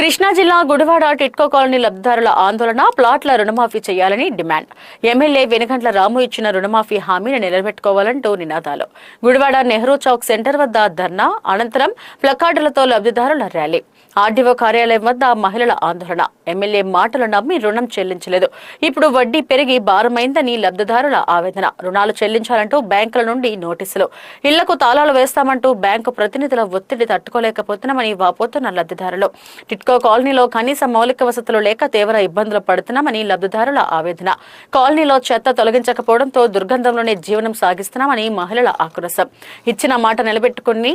కృష్ణా జిల్లా గుడివాడ టిట్కో కాలనీ లబ్ధిదారుల ఆందోళన ప్లాట్ల రుణమాఫీ చేయాలని డిమాండ్. ఎమ్మెల్యే వెనుగండ్ల రాము ఇచ్చిన రుణమాఫీ హామీని నిలబెట్టుకోవాలంటూ నినాదాలు. గుడివాడ నెహ్రూ చౌక్ సెంటర్ వద్ద ధర్నా అనంతరం ప్లకార్డులతో లబ్ధిదారుల ర్యాలీ. ఆర్డీఓ కార్యాలయం వద్ద మహిళల ఆందోళన. ఎమ్మెల్యే మాటలు నమ్మి రుణం చెల్లించలేదు, ఇప్పుడు వడ్డీ పెరిగి భారమైందని లబ్ధిదారుల ఆవేదన. రుణాలు చెల్లించాలంటూ బ్యాంకుల నుండి నోటీసులు. ఇళ్లకు తాళాలు వేస్తామంటూ బ్యాంకు ప్రతినిధుల ఒత్తిడి తట్టుకోలేకపోతున్నామని వాపోతున్న లబ్ధిదారులు. టిట్కో కాలనీలో కనీస మౌలిక వసతులు లేక తీవ్ర ఇబ్బందులు పడుతున్నామని లబ్ధిదారుల ఆవేదన. కాలనీలో చెత్త తొలగించకపోవడంతో దుర్గంధంలోనే జీవనం సాగిస్తున్నామని మహిళల ఆక్రోశం. ఇచ్చిన మాట నిలబెట్టుకుని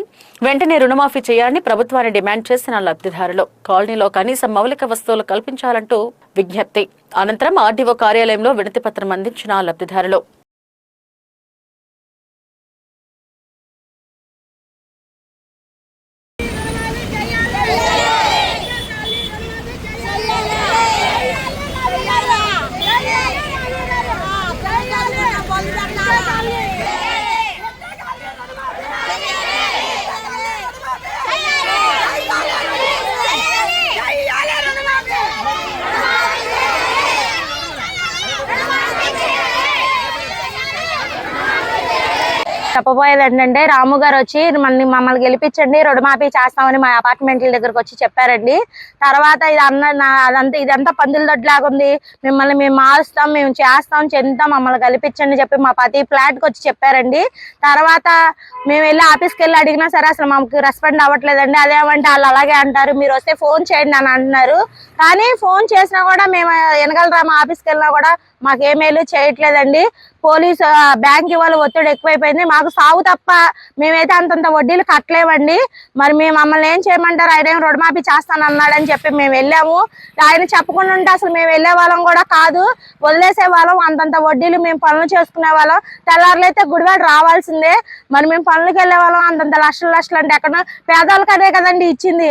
వెంటనే రుణమాఫీ చేయాలని ప్రభుత్వాన్ని డిమాండ్ చేసిన లబ్ధిదారులు. కాలనీలో కనీస మౌలిక వస్తువులు కల్పించాలంటూ విజ్ఞప్తి. అనంతరం ఆర్డీఓ కార్యాలయంలో వినతి పత్రం అందించిన లబ్ధిదారులు. చెప్పబోయేది ఏంటంటే, రాము గారు వచ్చి మమ్మల్ని గెలిపించండి, రుణమాఫీ చేస్తామని మా అపార్ట్మెంట్ల దగ్గరకు వచ్చి చెప్పారండి. తర్వాత ఇదంతా పందుల దొడ్లాగా ఉంది, మేము మారుస్తాం, మేము చేస్తాం, చెందుతాం, మమ్మల్ని గెలిపించండి చెప్పి మా ప్రతి ఫ్లాట్కి వచ్చి చెప్పారండి. తర్వాత మేము వెళ్ళి ఆఫీస్కి వెళ్ళి అడిగినా సరే అసలు మాకు రెస్పాండ్ అవ్వట్లేదండి. అదేమంటే వాళ్ళు అలాగే అంటారు, మీరు వస్తే ఫోన్ చేయండి అని అంటున్నారు. కానీ ఫోన్ చేసినా కూడా మేము వెనకాల రామ ఆఫీస్కి వెళ్ళినా కూడా మాకు ఏమేలు చేయట్లేదండి. పోలీసు బ్యాంక్ వాళ్ళు ఒత్తిడి ఎక్కువైపోయింది. మాకు సాగు తప్ప మేమైతే అంతంత వడ్డీలు కట్టలేమండి. మరి మమ్మల్ని ఏం చేయమంటారు, ఆయన ఏం రుణమాఫీ చేస్తానన్నాడని చెప్పి మేము వెళ్ళాము. ఆయన చెప్పకుండా ఉంటే అసలు మేము వెళ్ళే వాళ్ళం కూడా కాదు, వదిలేసే వాళ్ళం. అంతంత వడ్డీలు మేము పనులు చేసుకునే వాళ్ళం. తెల్లారులైతే గుడివాడ రావాల్సిందే. మరి మేము పనులకు వెళ్ళే వాళ్ళం. అంతంత లక్షలు అంటే ఎక్కడ పేదవాళ్ళకి అదే కదండి ఇచ్చింది.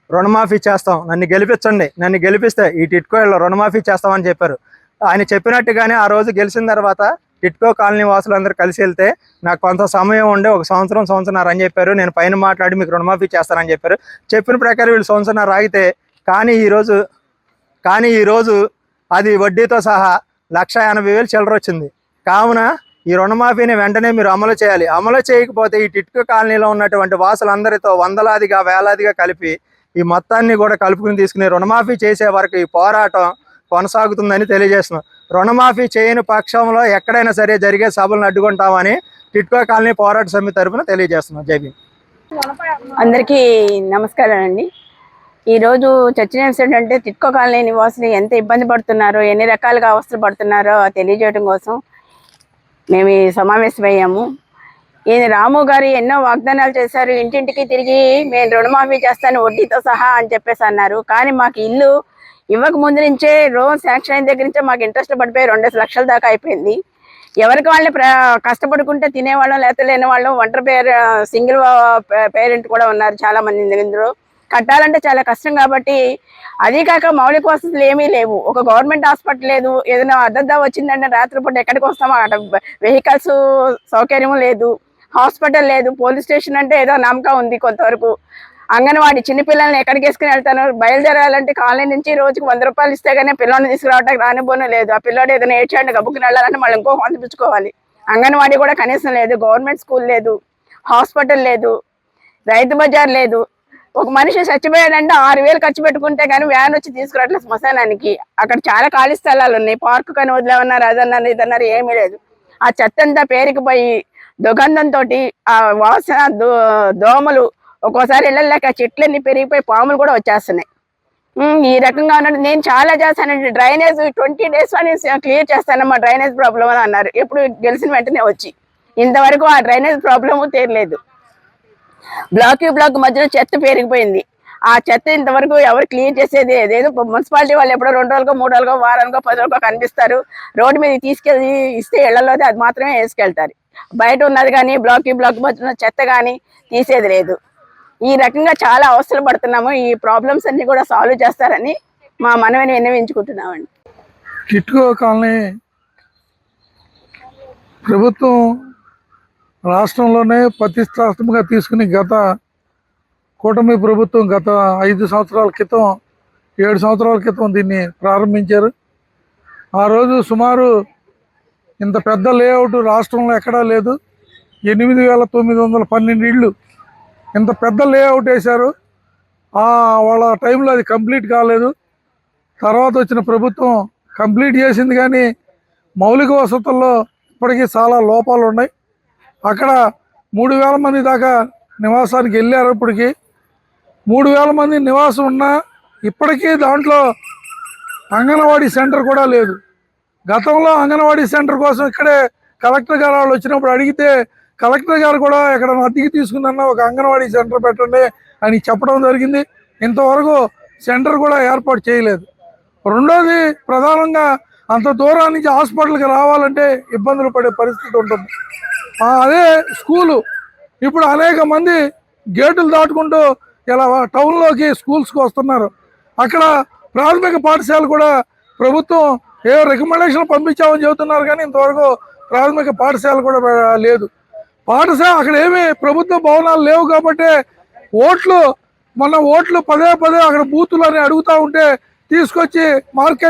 రుణమాఫీ చేస్తాం, నన్ను గెలిపించండి, నన్ను గెలిపిస్తే ఈ టిట్కోలో రుణమాఫీ చేస్తామని చెప్పారు. ఆయన చెప్పినట్టుగానే ఆ రోజు గెలిచిన తర్వాత టిట్కో కాలనీ వాసులందరూ కలిసి వెళ్తే నాకు కొంత సమయం ఉండే ఒక సంవత్సరంన్నర అని చెప్పారు. నేను పైన మాట్లాడి మీకు రుణమాఫీ చేస్తానని చెప్పారు. చెప్పిన ప్రకారం వీళ్ళు సంవత్సరంన్నర ఆగితే కానీ ఈరోజు అది వడ్డీతో సహా 1,80,000 చిల్లర వచ్చింది. కావున ఈ రుణమాఫీని వెంటనే మీరు అమలు చేయాలి. అమలు చేయకపోతే ఈ టిట్కో కాలనీలో ఉన్నటువంటి వాసులందరితో వందలాదిగా వేలాదిగా కలిపి ఈ మొత్తాన్ని కూడా కలుపుకుని తీసుకుని రుణమాఫీ చేసే వరకు ఈ పోరాటం కొనసాగుతుందని తెలియజేస్తున్నాం. రుణమాఫీ చేయని పక్షంలో ఎక్కడైనా సరే జరిగే సభలను అడ్డుకుంటామని టిట్కో కాలనీ పోరాట సమితి తరఫున తెలియజేస్తున్నాం. జై భీమ్. అందరికీ నమస్కారం అండి. ఈరోజు చర్చనీయాంశం ఏంటంటే, టిట్కో కాలనీ నివాసులు ఎంత ఇబ్బంది పడుతున్నారో, ఎన్ని రకాలుగా అవస్థలు పడుతున్నారో తెలియజేయడం కోసం మేము ఈ సమావేశమయ్యాము. ఈయన రాము గారు ఎన్నో వాగ్దానాలు చేశారు. ఇంటింటికి తిరిగి మేము రుణమాఫీ చేస్తాను వడ్డీతో సహా అని చెప్పేసి అన్నారు. కానీ మాకు ఇల్లు ఇవ్వక ముందు నుంచే లోన్ శాంక్షన్ అయిన దగ్గర నుంచే మాకు ఇంట్రెస్ట్ పడిపోయి 2 లక్షల దాకా అయిపోయింది. ఎవరికి వాళ్ళని కష్టపడుకుంటే తినేవాళ్ళం, లేకపోతే లేని వాళ్ళం, సింగిల్ పేరెంట్ కూడా ఉన్నారు చాలా మంది ఇందులో. కట్టాలంటే చాలా కష్టం కాబట్టి, అదీ కాక మౌలిక వసతులు ఏమీ లేవు. ఒక గవర్నమెంట్ హాస్పిటల్ లేదు. ఏదైనా అద్దద్దా వచ్చిందంటే రాత్రిపూట ఎక్కడికి వస్తామో అక్కడ వెహికల్స్ సౌకర్యం లేదు, హాస్పిటల్ లేదు, పోలీస్ స్టేషన్ అంటే ఏదో నమ్మకం ఉంది కొంతవరకు. అంగన్వాడీ చిన్నపిల్లల్ని ఎక్కడికి వేసుకుని వెళ్తాను, బయలుదేరాలంటే కాలనీ నుంచి రోజుకి 100 రూపాయలు ఇస్తే కానీ పిల్లల్ని తీసుకురావడానికి రానిపోను లేదు. ఆ పిల్లోడు ఏదైనా ఏడ్చాడు గబుక్కుని వెళ్ళాలంటే మళ్ళీ ఇంకో పంపించుకోవాలి. అంగన్వాడీ కూడా కనీసం లేదు, గవర్నమెంట్ స్కూల్ లేదు, హాస్పిటల్ లేదు, రైతు బజార్ లేదు. ఒక మనిషి చచ్చిపోయాడంటే 6,000 ఖర్చు పెట్టుకుంటే కానీ వ్యాన్ వచ్చి తీసుకురావట్లేదు శ్మశానానికి. అక్కడ చాలా ఖాళీ స్థలాలు ఉన్నాయి, పార్కు కానీ వదిలేమన్నారు, అదన్నారు ఇదన్నారు, ఏమీ లేదు. ఆ చెత్త అంతా పేరుకుపోయి దుర్గంధంతో ఆ వాసన దోమలు, ఒక్కోసారి ఇళ్ళలేక చెట్లన్నీ పెరిగిపోయి పాములు కూడా వచ్చేస్తున్నాయి. ఈ రకంగా ఉన్నట్టు నేను చాలా చేస్తానండి. డ్రైనేజ్ 20 days అని క్లియర్ చేస్తానమ్మా, డ్రైనేజ్ ప్రాబ్లం అని అన్నారు. ఎప్పుడు గెలిచిన వెంటనే వచ్చి ఇంతవరకు ఆ డ్రైనేజ్ ప్రాబ్లము తీరలేదు. బ్లాక్ మధ్యలో చెత్త పెరిగిపోయింది. ఆ చెత్త ఇంతవరకు ఎవరు క్లీన్ చేసేది ఏదేదో మున్సిపాలిటీ వాళ్ళు ఎప్పుడో 2 రోజులకో 3 రోజులకో వారానికో 10 రోజులకో కనిపిస్తారు. రోడ్డు మీద తీసుకెళ్ళి ఇస్తే ఇళ్లలోది అది మాత్రమే వేసుకెళ్తారు. బయట ఉన్నది కానీ బ్లాక్ మధ్యలో చెత్త కానీ తీసేది లేదు. ఈ రకంగా చాలా అవస్థలు పడుతున్నాము. ఈ ప్రాబ్లమ్స్ అన్ని కూడా సాల్వ్ చేస్తారని మా మనవిని విన్నవించుకుంటున్నామండి. టిట్కో కాలనీ ప్రభుత్వం రాష్ట్రంలోనే ప్రతిష్టాత్మకంగా తీసుకుని గత కూటమి ప్రభుత్వం గత 5 సంవత్సరాల క్రితం 7 సంవత్సరాల క్రితం దీన్ని ప్రారంభించారు. ఆ రోజు సుమారు ఇంత పెద్ద లేఅవుట్ రాష్ట్రంలో ఎక్కడా లేదు. 8,912 ఇళ్ళు ఇంత పెద్ద లేఅవుట్ వేశారు. వాళ్ళ టైంలో అది కంప్లీట్ కాలేదు. తర్వాత వచ్చిన ప్రభుత్వం కంప్లీట్ చేసింది, కానీ మౌలిక వసతుల్లో ఇప్పటికీ చాలా లోపాలు ఉన్నాయి. అక్కడ 3,000 మంది దాకా నివాసానికి వెళ్ళారు. ఇప్పటికీ 3,000 మంది నివాసం ఉన్నా ఇప్పటికీ దాంట్లో అంగన్వాడీ సెంటర్ కూడా లేదు. గతంలో అంగన్వాడీ సెంటర్ కోసం ఇక్కడే కలెక్టర్ గారు వాళ్ళు వచ్చినప్పుడు అడిగితే కలెక్టర్ గారు కూడా ఎక్కడ అద్దెకి తీసుకుందన్న ఒక అంగన్వాడీ సెంటర్ పెట్టండి అని చెప్పడం జరిగింది. ఇంతవరకు సెంటర్ కూడా ఏర్పాటు చేయలేదు. రెండోది, ప్రధానంగా అంత దూరం నుంచి హాస్పిటల్కి రావాలంటే ఇబ్బందులు పడే పరిస్థితి ఉంటుంది. అదే స్కూలు ఇప్పుడు అనేక మంది గేటులు దాటుకుంటూ ఇలా టౌన్లోకి స్కూల్స్కి వస్తున్నారు. అక్కడ ప్రాథమిక పాఠశాల కూడా ప్రభుత్వం రికమెండేషన్ పంపించామని చెబుతున్నారు, కానీ ఇంతవరకు ప్రాథమిక పాఠశాల కూడా లేదు. పాఠశాల అక్కడ ఏమీ ప్రభుత్వ భవనాలు లేవు కాబట్టి ఓట్లు పదే అక్కడ బూతులు అని అడుగుతూ ఉంటే తీసుకొచ్చి మార్కెట్